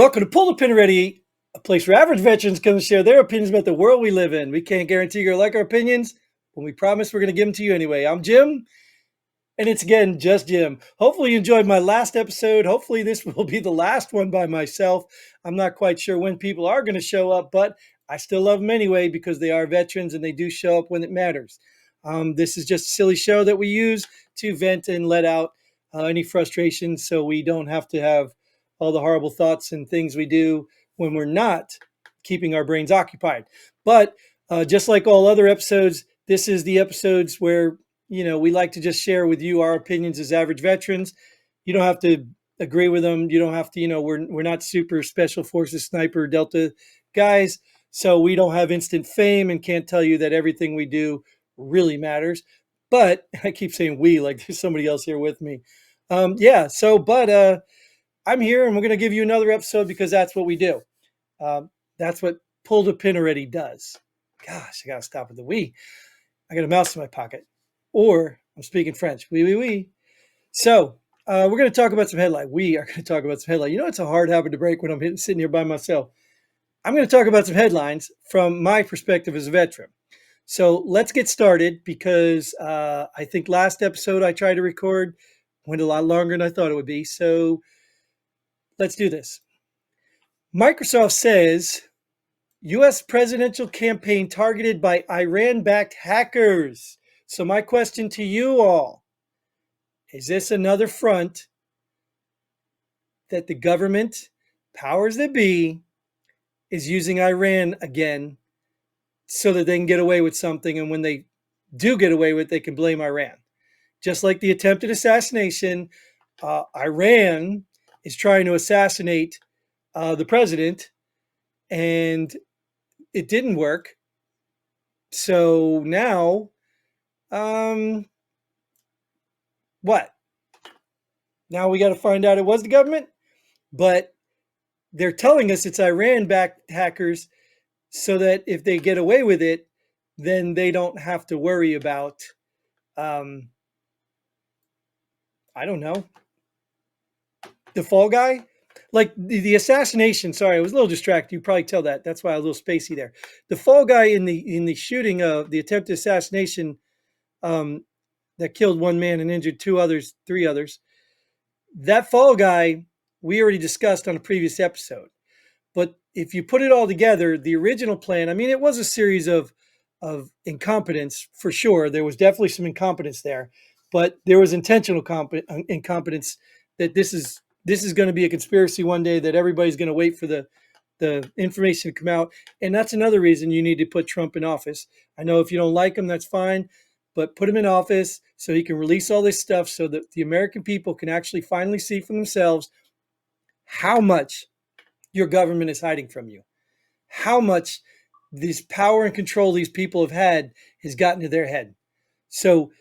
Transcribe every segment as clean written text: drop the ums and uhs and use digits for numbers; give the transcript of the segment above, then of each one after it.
Welcome to Pull the Pin Ready, a place where average veterans come to share their opinions about the world we live in. We can't guarantee you're going to like our opinions, but we promise we're going to give them to you anyway. I'm Jim, and it's again just Jim. Hopefully you enjoyed my last episode. Hopefully this will be the last one by myself. I'm not quite sure when people are going to show up, but I still love them anyway because they are veterans and they do show up when it matters. This is just a silly show that we use to vent and let out any frustration so we don't have to have all the horrible thoughts and things we do when we're not keeping our brains occupied. But just like all other episodes, this is the episodes where, we like to just share with you our opinions as average veterans. You don't have to agree with them. You don't have to, we're not super special forces sniper Delta guys. So we don't have instant fame and can't tell you that everything we do really matters. But I keep saying we like there's somebody else here with me. I'm here and we're going to give you another episode because that's what we do. That's what Pull the Pin Already does. Gosh, I got to stop with the we. I got a mouse in my pocket. Or I'm speaking French. Oui. So we're going to talk about some headline. We are going to talk about some headline. It's a hard habit to break when I'm sitting here by myself. I'm going to talk about some headlines from my perspective as a veteran. So let's get started because I think last episode I tried to record went a lot longer than I thought it would be. So let's do this. Microsoft says U.S. presidential campaign targeted by Iran-backed hackers. So my question to you all, is this another front that the government, powers that be, is using Iran again so that they can get away with something, and when they do get away with it, they can blame Iran? Just like the attempted assassination, Iran is trying to assassinate the president, and it didn't work. So now, what? Now we got to find out it was the government, but they're telling us it's Iran-backed hackers so that if they get away with it, then they don't have to worry about, I don't know, the fall guy. Like the assassination. Sorry, I was a little distracted. You probably tell that. That's why I was a little spacey there. The fall guy in the shooting of the attempted assassination that killed one man and injured three others. That fall guy we already discussed on a previous episode. But if you put it all together, the original plan, I mean, it was a series of incompetence for sure. There was definitely some incompetence there, but there was intentional incompetence that this is going to be a conspiracy one day, that everybody's going to wait for the information to come out. And that's another reason you need to put Trump in office. I know if you don't like him, that's fine, but put him in office so he can release all this stuff so that the American people can actually finally see for themselves how much your government is hiding from you, how much this power and control these people have had has gotten to their head. So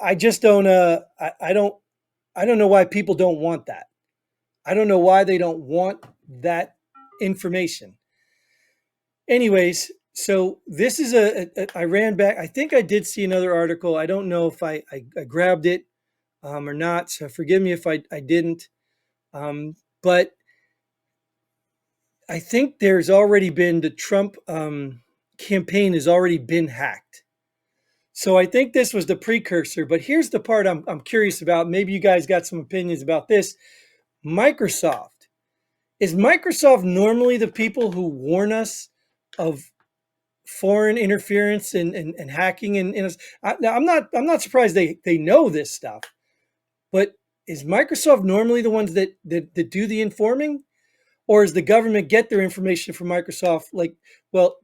I just don't, I don't know why people don't want that. I don't know why they don't want that information. Anyways, so this is I ran back. I think I did see another article. I don't know if I grabbed it or not. So forgive me if I didn't. But I think there's already been the Trump campaign has already been hacked. So I think this was the precursor. But here's the part I'm curious about. Maybe you guys got some opinions about this. Microsoft. Is Microsoft normally the people who warn us of foreign interference and hacking? I'm not surprised they know this stuff. But is Microsoft normally the ones that do the informing? Or does the government get their information from Microsoft? Let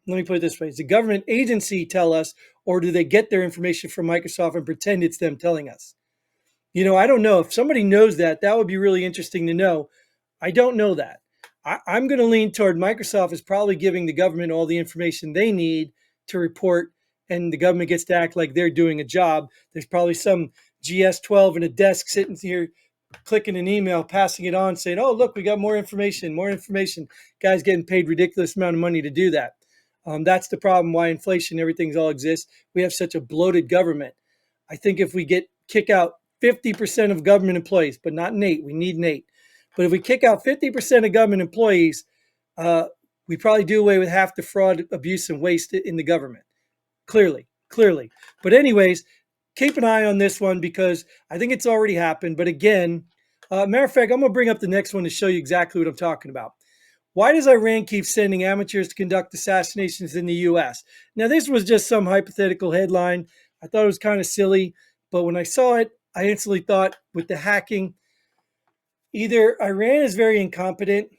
me put it this way. Does the government agency tell us, or do they get their information from Microsoft and pretend it's them telling us? I don't know. If somebody knows that would be really interesting to know. I don't know that. I'm going to lean toward Microsoft is probably giving the government all the information they need to report, and the government gets to act like they're doing a job. There's probably some GS-12 in a desk sitting here clicking an email, passing it on, saying, oh, look, we got more information. Guys getting paid ridiculous amount of money to do that. That's the problem why inflation, everything's all exists. We have such a bloated government. I think if we kick out 50% of government employees, but not Nate, we need Nate. But if we kick out 50% of government employees, uh, we probably do away with half the fraud, abuse, and waste in the government. Clearly, clearly. But anyways, keep an eye on this one because I think it's already happened. But again, matter of fact, I'm going to bring up the next one to show you exactly what I'm talking about. Why does Iran keep sending amateurs to conduct assassinations in the US? Now, this was just some hypothetical headline. I thought it was kind of silly, but when I saw it, I instantly thought with the hacking, either Iran is very incompetent,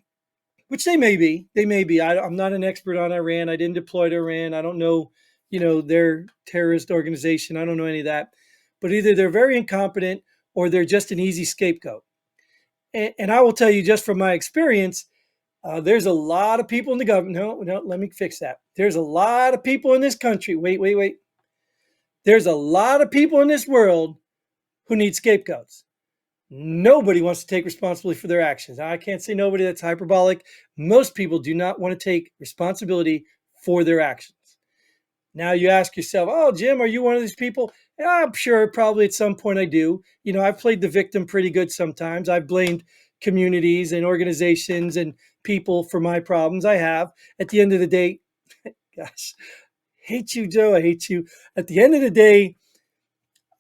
which they may be. They may be. I'm not an expert on Iran. I didn't deploy to Iran. I don't know, their terrorist organization. I don't know any of that. But either they're very incompetent or they're just an easy scapegoat. And I will tell you just from my experience, there's a lot of people in the government. No, no, let me fix that. There's a lot of people in this country. Wait, wait, wait. There's a lot of people in this world who need scapegoats. Nobody wants to take responsibility for their actions. I can't say nobody, that's hyperbolic. Most people do not want to take responsibility for their actions. Now you ask yourself, oh, Jim, are you one of these people? Yeah, I'm sure probably at some point I do. I've played the victim pretty good sometimes. I've blamed communities and organizations and people for my problems. I have. At the end of the day, gosh, hate you, Joe. I hate you. At the end of the day,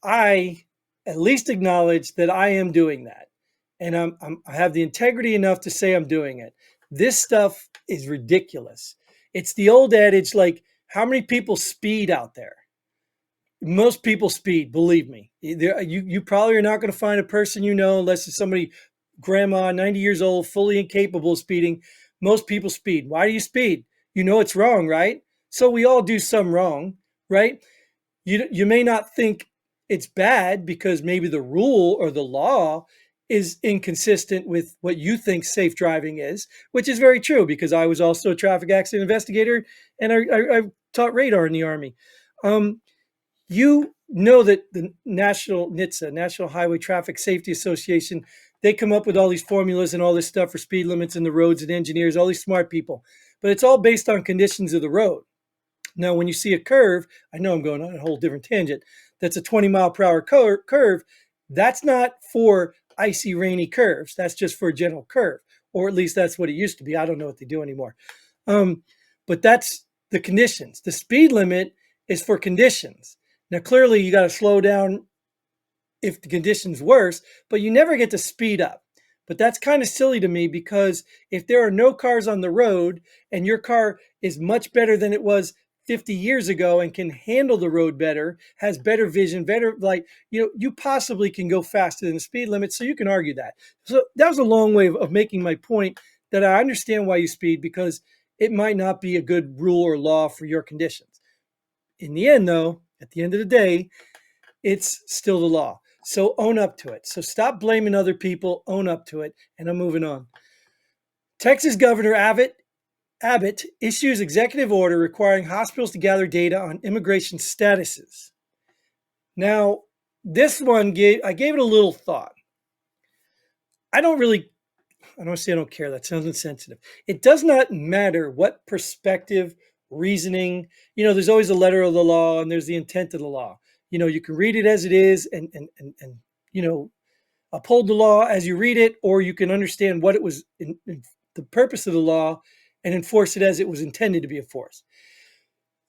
I at least acknowledge that I am doing that. And I have the integrity enough to say I'm doing it. This stuff is ridiculous. It's the old adage, like, how many people speed out there? Most people speed, believe me. You probably are not going to find a person unless it's somebody, grandma, 90 years old, fully incapable of speeding. Most people speed. Why do you speed? You know it's wrong, right? So we all do some wrong, right? You may not think it's bad because maybe the rule or the law is inconsistent with what you think safe driving is, which is very true because I was also a traffic accident investigator and I taught radar in the Army. You know that the National NHTSA, National Highway Traffic Safety Association, they come up with all these formulas and all this stuff for speed limits in the roads and engineers, all these smart people. But it's all based on conditions of the road. Now, when you see a curve, I know I'm going on a whole different tangent, that's a 20-mile-per-hour curve, that's not for icy, rainy curves. That's just for a general curve, or at least that's what it used to be. I don't know what they do anymore. But that's the conditions. The speed limit is for conditions. Now, clearly, you got to slow down if the condition's worse, but you never get to speed up. But that's kind of silly to me because if there are no cars on the road and your car is much better than it was 50 years ago and can handle the road better, has better vision, better light, you possibly can go faster than the speed limit. So you can argue that. So that was a long way of making my point that I understand why you speed because it might not be a good rule or law for your conditions. In the end, though, at the end of the day, it's still the law. So own up to it. So stop blaming other people, own up to it. And I'm moving on. Texas Governor Abbott issues executive order requiring hospitals to gather data on immigration statuses. Now, this one I gave it a little thought. I don't say I don't care. That sounds insensitive. It does not matter what perspective, reasoning, there's always a letter of the law and there's the intent of the law. You can read it as it is and uphold the law as you read it, or you can understand what it was in the purpose of the law and enforce it as it was intended to be enforced.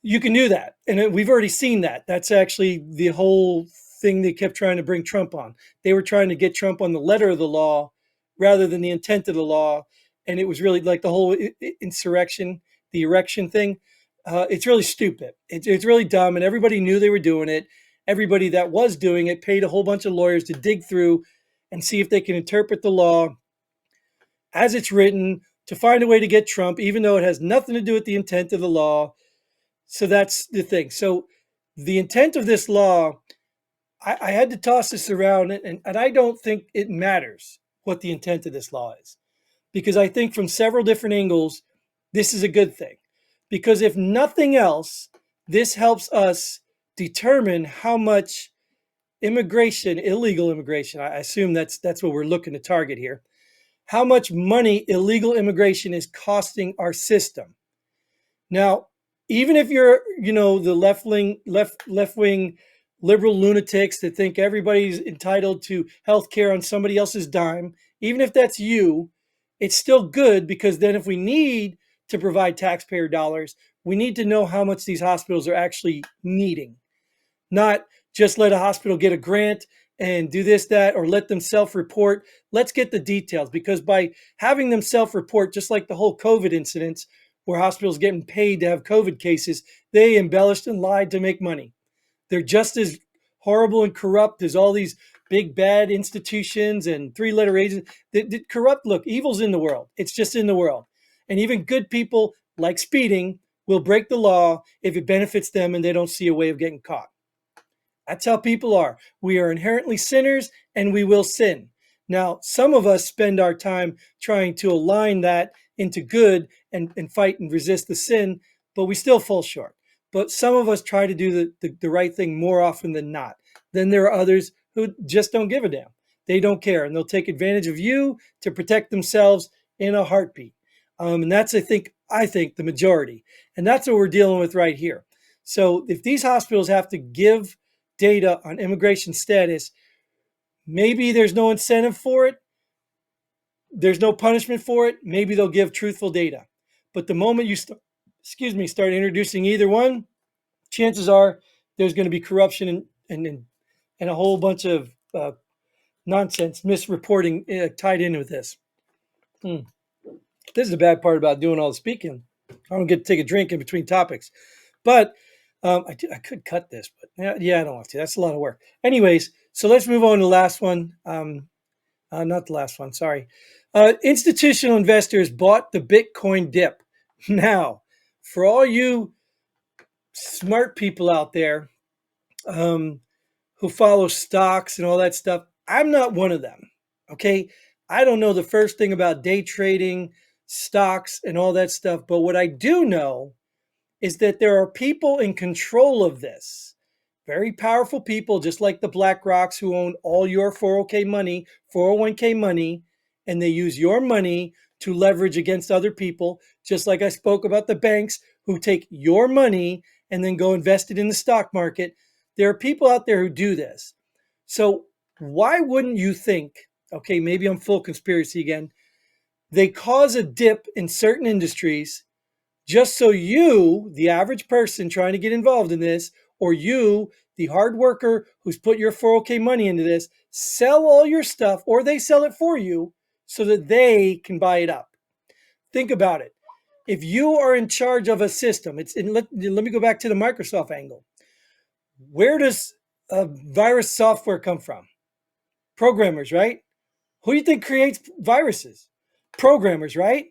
You can do that. And we've already seen that. That's actually the whole thing they kept trying to bring Trump on. They were trying to get Trump on the letter of the law rather than the intent of the law. And it was really like the whole insurrection, the erection thing. It's really stupid. It's really dumb. And everybody knew they were doing it. Everybody that was doing it paid a whole bunch of lawyers to dig through and see if they can interpret the law as it's written to find a way to get Trump, even though it has nothing to do with the intent of the law. So that's the thing. So the intent of this law, I had to toss this around, and I don't think it matters what the intent of this law is, because I think from several different angles, this is a good thing. Because if nothing else, this helps us determine how much immigration, illegal immigration, I assume that's what we're looking to target here, how much money illegal immigration is costing our system. Now, even if you're, the left-wing liberal lunatics that think everybody's entitled to health care on somebody else's dime, even if that's you, it's still good because then if we need to provide taxpayer dollars, we need to know how much these hospitals are actually needing, not just let a hospital get a grant and do this, that, or let them self report. Let's get the details because by having them self report, just like the whole COVID incidents where hospitals getting paid to have COVID cases, they embellished and lied to make money. They're just as horrible and corrupt as all these big bad institutions and three-letter agents that corrupt. Look, evil's in the world. It's just in the world. And even good people like speeding will break the law if it benefits them and they don't see a way of getting caught. That's how people are. We are inherently sinners and we will sin. Now, some of us spend our time trying to align that into good and fight and resist the sin, but we still fall short. But some of us try to do the right thing more often than not. Then there are others who just don't give a damn. They don't care and they'll take advantage of you to protect themselves in a heartbeat. And that's, I think, the majority. And that's what we're dealing with right here. So if these hospitals have to give data on immigration status, maybe there's no incentive for it. There's no punishment for it. Maybe they'll give truthful data. But the moment you start introducing either one, chances are there's going to be corruption and a whole bunch of nonsense, misreporting tied in with this. This is the bad part about doing all the speaking. I don't get to take a drink in between topics. But I could cut this, but yeah, I don't want to. That's a lot of work. Anyways, so let's move on to the last one. Not the last one, sorry. Institutional investors bought the Bitcoin dip. Now, for all you smart people out there who follow stocks and all that stuff, I'm not one of them. Okay. I don't know the first thing about day trading, stocks, and all that stuff. But what I do know is that there are people in control of this. Very powerful people, just like the BlackRocks who own all your 401k money, 401k money, and they use your money to leverage against other people, just like I spoke about the banks who take your money and then go invest it in the stock market. There are people out there who do this. So why wouldn't you think, okay, maybe I'm full conspiracy again, they cause a dip in certain industries just so you, the average person trying to get involved in this, or you, the hard worker who's put your 401k money into this, sell all your stuff or they sell it for you so that they can buy it up. Think about it. If you are in charge of a system, let me go back to the Microsoft angle. Where does virus software come from? Programmers, right? Who do you think creates viruses? Programmers, right?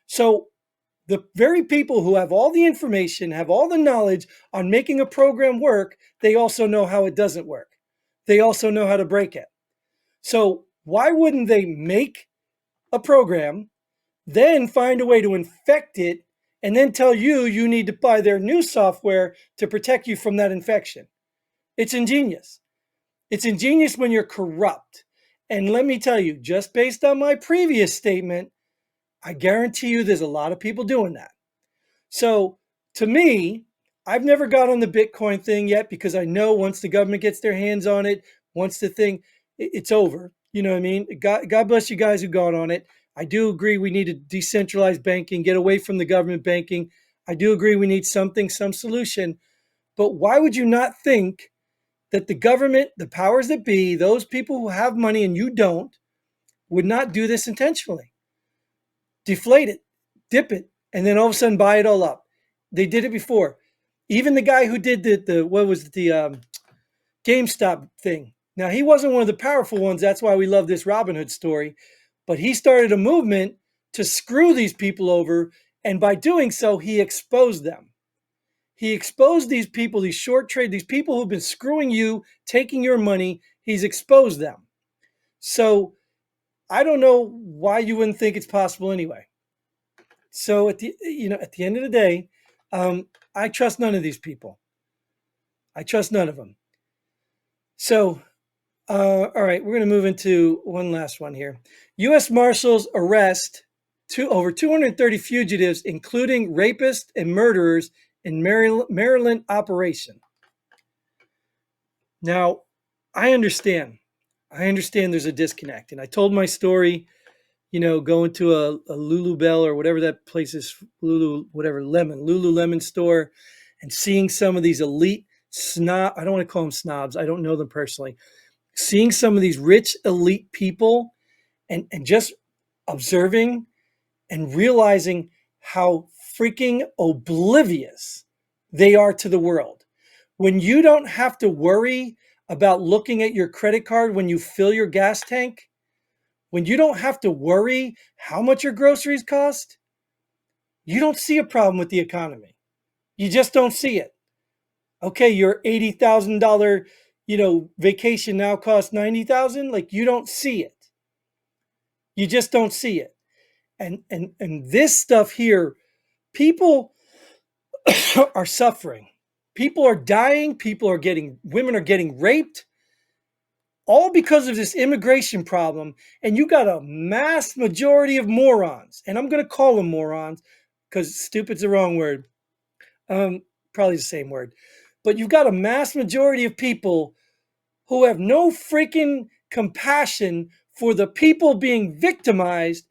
So the very people who have all the information, have all the knowledge on making a program work, they also know how it doesn't work. They also know how to break it. So why wouldn't they make a program, then find a way to infect it, and then tell you you need to buy their new software to protect you from that infection? It's ingenious. It's ingenious when you're corrupt. And let me tell you, just based on my previous statement, I guarantee you there's a lot of people doing that. So to me, I've never got on the Bitcoin thing yet because I know once the government gets their hands on it, once the thing, it's over. You know what I mean? God bless you guys who got on it. I do agree we need to decentralize banking, get away from the government banking. I do agree we need some solution. But why would you not think that the government, the powers that be, those people who have money and you don't, would not do this intentionally? Deflate it, dip it, and then all of a sudden buy it all up. They did it before. Even the guy who did the GameStop thing. Now, he wasn't one of the powerful ones. That's why we love this Robinhood story. But he started a movement to screw these people over. And by doing so, he exposed them. He exposed these people, these short trade, these people who've been screwing you, taking your money. He's exposed them. So I don't know why you wouldn't think it's possible anyway. So at the end of the day, I trust none of these people. I trust none of them. So, all right, we're going to move into one last one here. U.S. Marshals arrest over 230 fugitives, including rapists and murderers in Maryland operation. Now, I understand. I understand there's a disconnect. And I told my story, going to a Lulu Bell or whatever that place is, Lululemon store, and seeing some of these elite snob, I don't want to call them snobs, I don't know them personally, seeing some of these rich elite people and just observing and realizing how freaking oblivious they are to the world. When you don't have to worry about looking at your credit card when you fill your gas tank, when you don't have to worry how much your groceries cost, you don't see a problem with the economy. You just don't see it. Okay, your $80,000, vacation now costs 90,000, like you don't see it. You just don't see it. And this stuff here, people are suffering. People are dying, women are getting raped, all because of this immigration problem. And you got a mass majority of morons, and I'm going to call them morons because stupid's the wrong word. Probably the same word. But you've got a mass majority of people who have no freaking compassion for the people being victimized,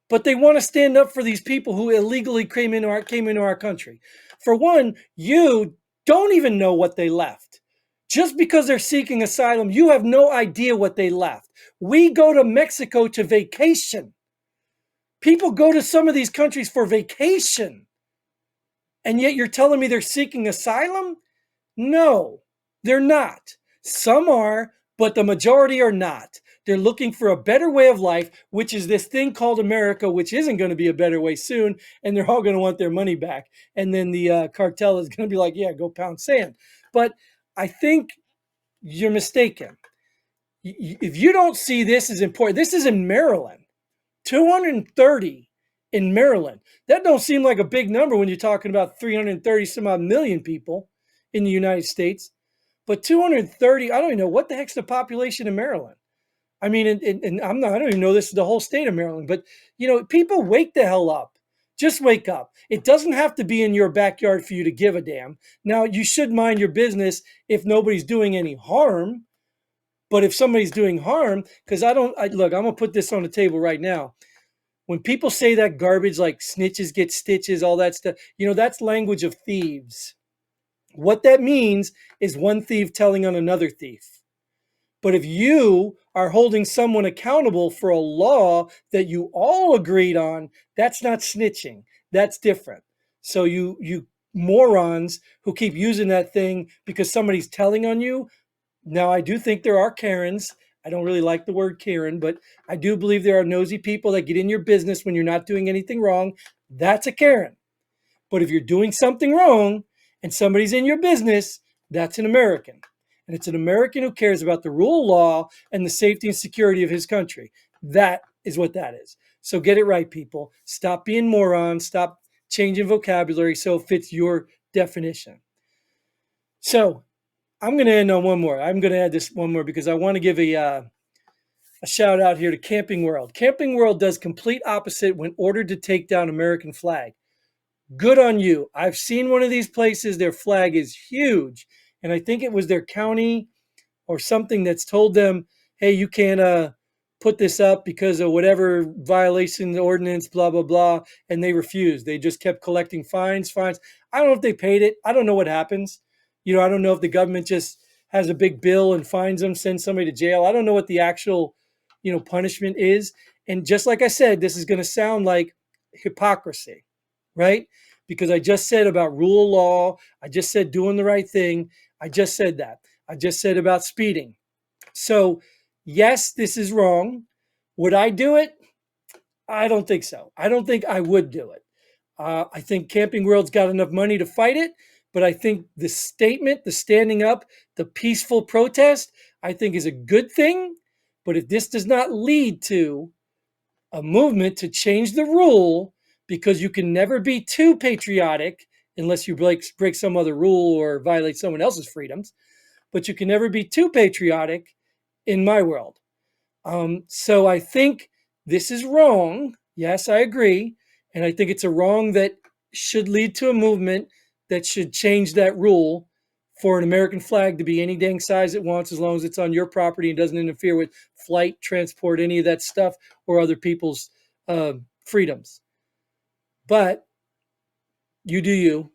but they want to stand up for these people who illegally came into our country. For one, you don't even know what they left. Just because they're seeking asylum, you have no idea what they left. We go to Mexico to vacation. People go to some of these countries for vacation. And yet you're telling me they're seeking asylum? No, they're not. Some are, but the majority are not. They're looking for a better way of life, which is this thing called America, which isn't going to be a better way soon. And they're all going to want their money back. And then the cartel is going to be like, yeah, go pound sand. But I think you're mistaken. If you don't see this as important, this is in Maryland, 230 in Maryland. That don't seem like a big number when you're talking about 330 some odd million people in the United States. But 230, I don't even know what the heck's the population in Maryland. I mean, and I don't even know this is the whole state of Maryland, but people wake the hell up. Just wake up. It doesn't have to be in your backyard for you to give a damn. Now, you should mind your business if nobody's doing any harm. But if somebody's doing harm, because look, I'm going to put this on the table right now. When people say that garbage like snitches get stitches, all that stuff, that's language of thieves. What that means is one thief telling on another thief. But if you are holding someone accountable for a law that you all agreed on, that's not snitching. That's different. So you morons who keep using that thing because somebody's telling on you. Now, I do think there are Karens. I don't really like the word Karen, but I do believe there are nosy people that get in your business when you're not doing anything wrong. That's a Karen. But if you're doing something wrong and somebody's in your business, that's an American. And it's an American who cares about the rule of law and the safety and security of his country. That is what that is. So get it right, people. Stop being morons. Stop changing vocabulary so it fits your definition. So I'm going to end on one more. I'm going to add this one more because I want to give a shout out here to Camping World. Camping World does complete opposite when ordered to take down American flag. Good on you. I've seen one of these places. Their flag is huge. And I think it was their county or something that's told them, hey, you can't put this up because of whatever violation the ordinance, blah, blah, blah. And they refused. They just kept collecting fines. I don't know if they paid it. I don't know what happens. I don't know if the government just has a big bill and fines them, sends somebody to jail. I don't know what the actual, punishment is. And just like I said, this is going to sound like hypocrisy, right? Because I just said about rule of law. I just said doing the right thing. I just said that. I just said about speeding. So, yes, this is wrong. Would I do it? I don't think so. I don't think I would do it. I think Camping World's got enough money to fight it, but I think the statement, the standing up, the peaceful protest, I think is a good thing. But if this does not lead to a movement to change the rule, because you can never be too patriotic unless you break some other rule or violate someone else's freedoms, but you can never be too patriotic in my world. So I think this is wrong. Yes, I agree. And I think it's a wrong that should lead to a movement that should change that rule for an American flag to be any dang size it wants, as long as it's on your property and doesn't interfere with flight, transport, any of that stuff, or other people's freedoms. But you do you.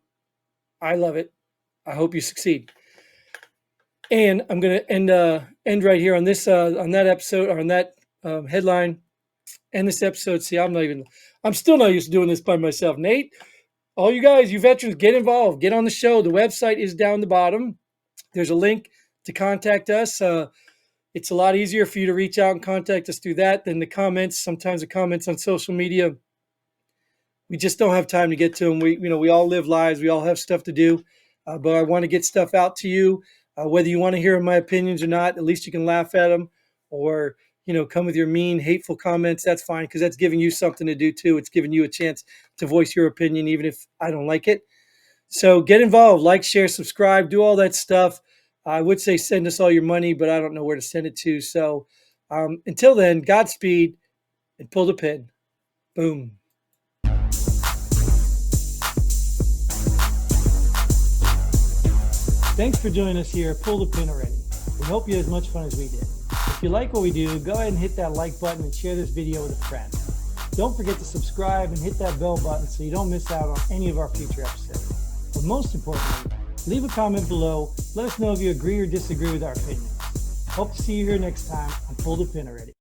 I love it. I hope you succeed. And I'm going to end right here on this on that episode, or on that headline. End this episode. See, I'm still not used to doing this by myself. Nate, all you guys, you veterans, get involved. Get on the show. The website is down the bottom. There's a link to contact us. It's a lot easier for you to reach out and contact us through that than the comments. Sometimes the comments on social media, we just don't have time to get to them. We all live lives. We all have stuff to do. But I want to get stuff out to you. Whether you want to hear my opinions or not, at least you can laugh at them, or come with your mean, hateful comments. That's fine, because that's giving you something to do too. It's giving you a chance to voice your opinion, even if I don't like it. So get involved, like, share, subscribe, do all that stuff. I would say send us all your money, but I don't know where to send it to. So until then, Godspeed and pull the pin. Boom. Thanks for joining us here at Pull the Pin Already. We hope you had as much fun as we did. If you like what we do, go ahead and hit that like button and share this video with a friend. Don't forget to subscribe and hit that bell button so you don't miss out on any of our future episodes. But most importantly, leave a comment below. Let us know if you agree or disagree with our opinions. Hope to see you here next time on Pull the Pin Already.